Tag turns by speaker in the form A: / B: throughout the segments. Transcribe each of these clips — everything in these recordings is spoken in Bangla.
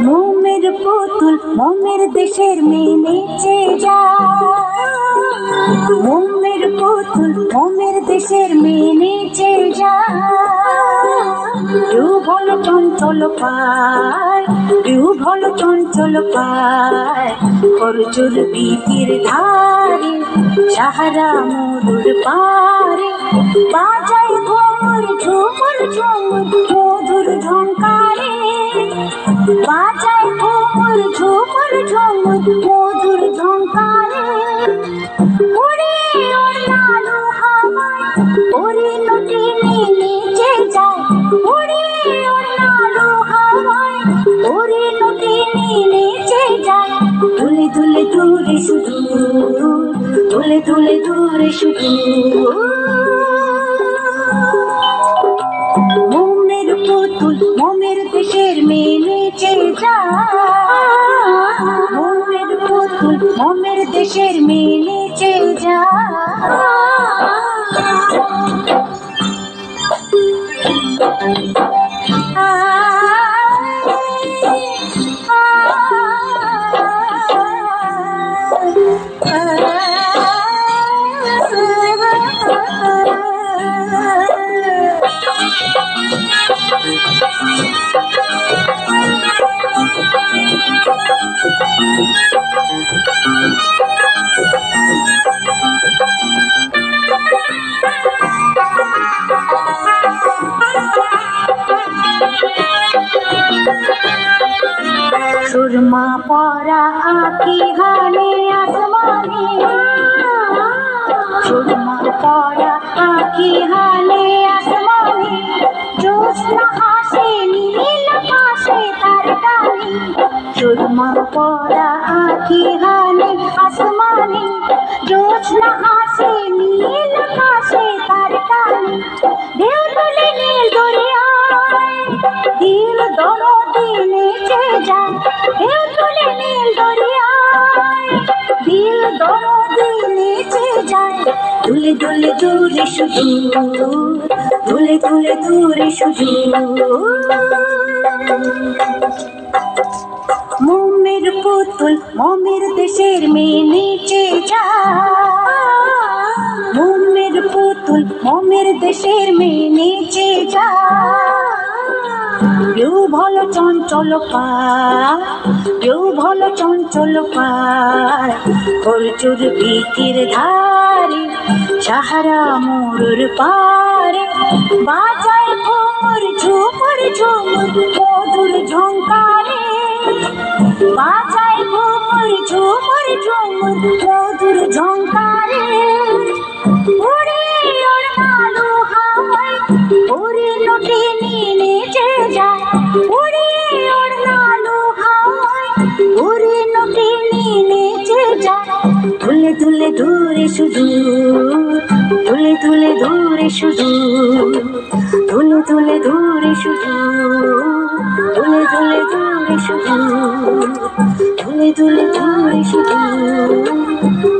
A: মোমের পুতুল মোমের দেশের মেয়ে নেচে যায়, মোমের পুতুল মোমের দেশের মেয়ে নেচে যায়। কেউ ভালো চঞ্চল পায়, কেউ ভালো চঞ্চল পায়, খরচুর বিটির ধারে সাহারা মধুর পারে। বাজায় ঘুমুর ঝুমুর ঝুমুর মধুর ঝঙ্কারে, বাজায় ঘুমুর ঝুমুর ঝুমুর মধুর ঝঙ্কারে। ওরে ওর লালু হাওয়ায় ওরে নটিনি নেচে যায়, ওরে ওর লালু হাওয়ায় ওরে নটিনি নেচে যায়। দুলে দুলে দূরে শুধু, দুলে দুলে দূরে শুধু। মোমের পুতুল মোমের দেশের মেয়ে নেচে যায়, মোমের পুতুল মোমের দেশের মেয়ে নেচে যায়। সুরমা পরা আঁখি হানে আসমানে, সুরমা পরা আঁখি হানে আসমানে। জ্যোৎস্না হাসে নীল আকাশে তার টানে, সুরমা পরা আঁখি হানে আসমানে। জ্যোৎস্না হাসে নীল আকাশে তার টানে। ঢেউ তুলে নীল দরিয়ায় দিল দরদি নেচে যায়, ঢেউ তুলে নীল দরিয়ায় দিল দরদি নেচে যায়। দুলে দুলে দূরে শুধু, দুলে দুলে দূরে শুধু। মোমের পুতুল মোমের দেশের মেয়ে নেচে যায়, মোমের পুতুল মোমের দেশের মেয়ে নেচে যায়। কেউ ভালো চঞ্চল পায়, কেউ ভালো চঞ্চল পায়, খরচুর বিটির ধারে সাহারা মরুর পারে। বাজায় ঘুমুর ঝুমুর ঝুমুর মধুর ঝঙ্কারে, বাজায় ঘুমুর ঝুমুর ঝুমুর মধুর ঝঙ্কারে। ওরে ওর লালু হাওয়ায় ওরে নটিনি নেচে যায়, ওরে ওর লালু হাওয়ায় ওরে নটিনি নেচে যায়। দুলে দুলে দূরে শুধু, দুলে দুলে দূরে শুধু, দুলে দুলে দূরে শুধু, দুলে দুলে দূরে শুধু, দুলে দুলে দূরে শুধু,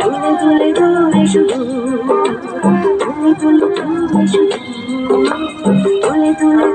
A: দুলে দুলে দূরে শুধু, দুলে দুলে দূরে শুধু, দুলে দুলে